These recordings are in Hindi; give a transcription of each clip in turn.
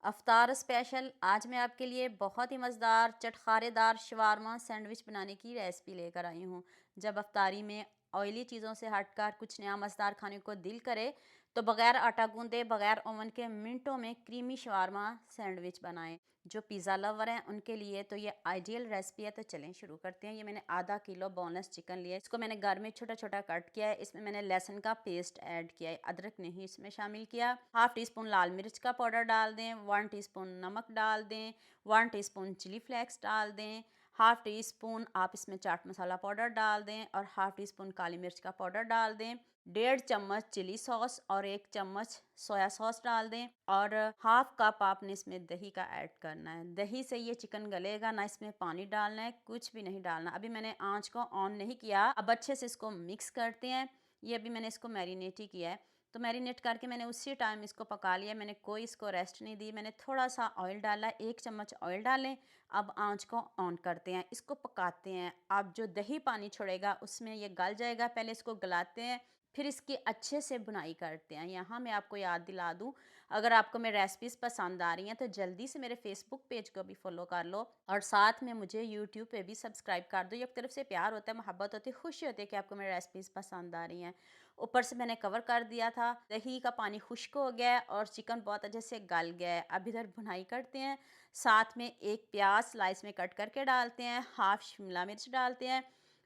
अफ्तार स्पेशल आज मैं आपके लिए बहुत ही मज़ेदार चटखारेदार शवारमा सैंडविच बनाने की रेसिपी लेकर आई हूँ। जब अफ्तारी में ऑयली चीज़ों से हटकर कुछ नया मज़ेदार खाने को दिल करे तो बग़ैर आटा गूंदे बग़ैर ओवन के मिनटों में क्रीमी शवारमा सैंडविच बनाएं। जो पिज़्ज़ा लवर हैं उनके लिए तो ये आइडियल रेसिपी है। तो चलें शुरू करते हैं। ये मैंने आधा किलो बोनलेस चिकन लिया है। इसको मैंने घर में छोटा छोटा कट किया है। इसमें मैंने लहसुन का पेस्ट ऐड किया है, अदरक नहीं इसमें शामिल किया। हाफ टी स्पून लाल मिर्च का पाउडर डाल दें, 1 टीस्पून नमक डाल दें, 1 टीस्पून चिली फ्लेक्स डाल दें, हाफ टी स्पून आप इसमें चाट मसाला पाउडर डाल दें और हाफ टी स्पून काली मिर्च का पाउडर डाल दें। 1.5 चम्मच चिली सॉस और 1 चम्मच सोया सॉस डाल दें और हाफ कप आपने इसमें दही का ऐड करना है। दही से ये चिकन गलेगा ना, इसमें पानी डालना है, कुछ भी नहीं डालना। अभी मैंने आंच को ऑन नहीं किया। अब अच्छे से इसको मिक्स करते हैं। ये अभी मैंने इसको मैरिनेट ही किया है, तो मैरिनेट करके मैंने उसी टाइम इसको पका लिया। मैंने कोई इसको रेस्ट नहीं दी। मैंने थोड़ा सा ऑयल डाला, 1 चम्मच ऑयल डालें। अब आंच को ऑन करते हैं, इसको पकाते हैं। अब जो दही पानी छोड़ेगा उसमें ये गल जाएगा। पहले इसको गलाते हैं, फिर इसकी अच्छे से बुनाई करते हैं। यहाँ मैं आपको याद दिला दूँ, अगर आपको मेरी रेसिपीज़ पसंद आ रही हैं तो जल्दी से मेरे फेसबुक पेज को भी फॉलो कर लो और साथ में मुझे यूट्यूब पे भी सब्सक्राइब कर दो। एक तरफ से प्यार होता है, मोहब्बत होती है, खुशी होती है कि आपको मेरी रेसिपीज़ पसंद आ रही हैं। ऊपर से मैंने कवर कर दिया था। दही का पानी खुश्क हो गया है और चिकन बहुत अच्छे से गल गया है। अब इधर भुनाई करते हैं। साथ में एक प्याज स्लाइस में कट करके डालते हैं, हाफ शिमला मिर्च डालते हैं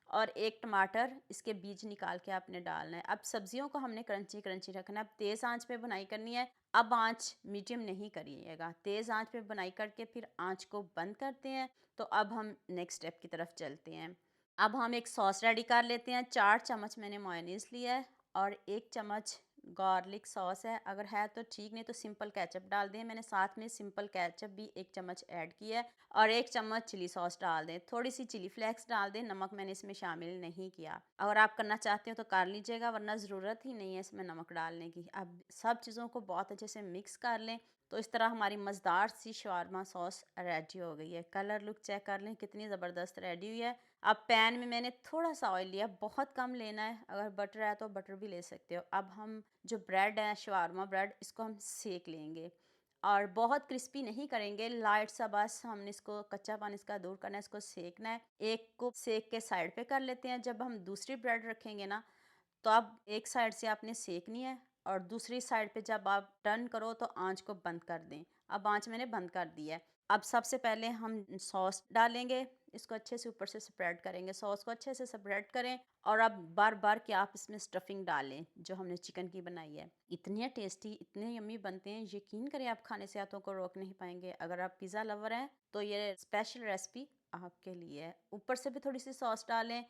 और एक टमाटर इसके बीज निकाल के आपने डालना है। अब सब्जियों को हमने क्रंची क्रंची रखना है। अब तेज़ आंच पे बुनाई करनी है। अब आंच मीडियम नहीं करिएगा, तेज़ आंच पे बुनाई करके फिर आंच को बंद करते हैं। तो अब हम नेक्स्ट स्टेप की तरफ चलते हैं। अब हम एक सॉस रेडी कर लेते हैं। 4 चम्मच मैंने मेयोनीज़ लिया है और 1 चम्मच गार्लिक सॉस है। अगर है तो ठीक, नहीं तो सिंपल केचप डाल दें। मैंने साथ में सिंपल केचप भी 1 चम्मच ऐड किया है और 1 चम्मच चिली सॉस डाल दें। थोड़ी सी चिली फ्लेक्स डाल दें। नमक मैंने इसमें शामिल नहीं किया। अगर आप करना चाहते हो तो कर लीजिएगा, वरना ज़रूरत ही नहीं है इसमें नमक डालने की। अब सब चीज़ों को बहुत अच्छे से मिक्स कर लें। तो इस तरह हमारी मज़ेदार सी शवारमा सॉस रेडी हो गई है। कलर लुक चेक कर लें, कितनी ज़बरदस्त रेडी हुई है। अब पैन में मैंने थोड़ा सा ऑयल लिया, बहुत कम लेना है। अगर बटर है तो बटर भी ले सकते हो। अब हम जो ब्रेड है शवारमा ब्रेड, इसको हम सेक लेंगे और बहुत क्रिस्पी नहीं करेंगे, लाइट सा, बस हमने इसको कच्चापन इसका दूर करना है, इसको सेकना है। एक को सेक के साइड पे कर लेते हैं। जब हम दूसरी ब्रेड रखेंगे ना, तो अब एक साइड से आपने सेकनी है और दूसरी साइड पे जब आप टर्न करो तो आंच को बंद कर दें। अब आंच मैंने बंद कर दी है। अब सबसे पहले हम सॉस डालेंगे, इसको अच्छे से ऊपर से स्प्रेड करेंगे। सॉस को अच्छे से स्प्रेड करें और अब बार बार कि आप इसमें स्टफिंग डालें जो हमने चिकन की बनाई है। इतने टेस्टी, इतने यम्मी बनते हैं, यकीन करें आप खाने से हाथों को रोक नहीं पाएंगे। अगर आप पिज़्ज़ा लवर हैं तो ये स्पेशल रेसिपी आपके लिए है। ऊपर से भी थोड़ी सी सॉस डालें,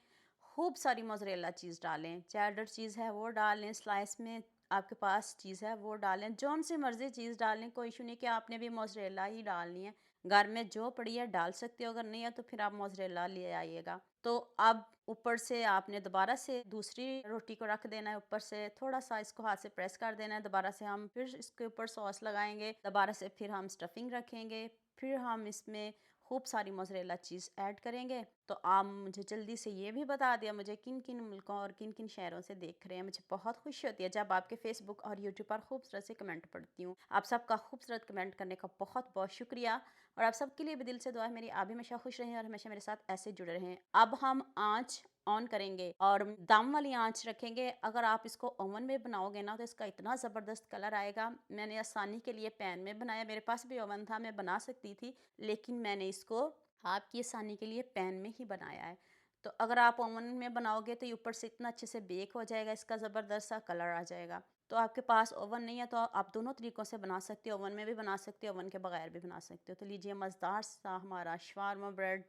खूब सारी मोज़रेला चीज़ डालें, चेडर चीज़ है वो डालें, स्लाइस में आपके पास चीज़ है वो डालें, जौन सी मर्ज़ी चीज़ डालें, कोई इशू नहीं कि आपने भी मोज़रेला ही डालनी है। घर में जो पड़ी है डाल सकते हो, अगर नहीं है तो फिर आप मोज़रेला ले आइएगा। तो अब ऊपर से आपने दोबारा से दूसरी रोटी को रख देना है, ऊपर से थोड़ा सा इसको हाथ से प्रेस कर देना है। दोबारा से हम फिर इसके ऊपर सॉस लगाएंगे, दोबारा से फिर हम स्टफिंग रखेंगे, फिर हम इसमें खूब सारी मोज़रेला चीज़ ऐड करेंगे। तो आप मुझे जल्दी से ये भी बता दिया मुझे किन किन मुल्कों और किन किन शहरों से देख रहे हैं। मुझे बहुत खुशी होती है जब आपके फेसबुक और यूट्यूब पर खूबसूरत से कमेंट पढ़ती हूँ। आप सबका खूबसूरत कमेंट करने का बहुत बहुत शुक्रिया और आप सबके लिए भी दिल से दुआ है मेरी, आप भी हमेशा खुश रहें और हमेशा मेरे साथ ऐसे जुड़े रहें। अब हम आँच ऑन करेंगे और दम वाली आंच रखेंगे। अगर आप इसको ओवन में बनाओगे ना तो इसका इतना ज़बरदस्त कलर आएगा। मैंने आसानी के लिए पैन में बनाया, मेरे पास भी ओवन था, मैं बना सकती थी, लेकिन मैंने इसको आपकी आसानी के लिए पैन में ही बनाया है। तो अगर आप ओवन में बनाओगे तो ये ऊपर से इतना अच्छे से बेक हो जाएगा, इसका ज़बरदस्त सा कलर आ जाएगा। तो आपके पास ओवन नहीं है तो आप दोनों तरीक़ों से बना सकते हो, ओवन में भी बना सकते हो, ओवन के बगैर भी बना सकते हो। तो लीजिए, मज़ेदार सा हमारा शवारमा ब्रेड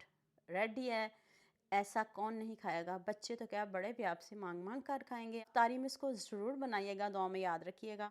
रेडी है। ऐसा कौन नहीं खाएगा, बच्चे तो क्या बड़े भी आपसे मांग मांग कर खाएंगे। इफ्तारी में इसको ज़रूर बनाइएगा, दुआ में याद रखिएगा।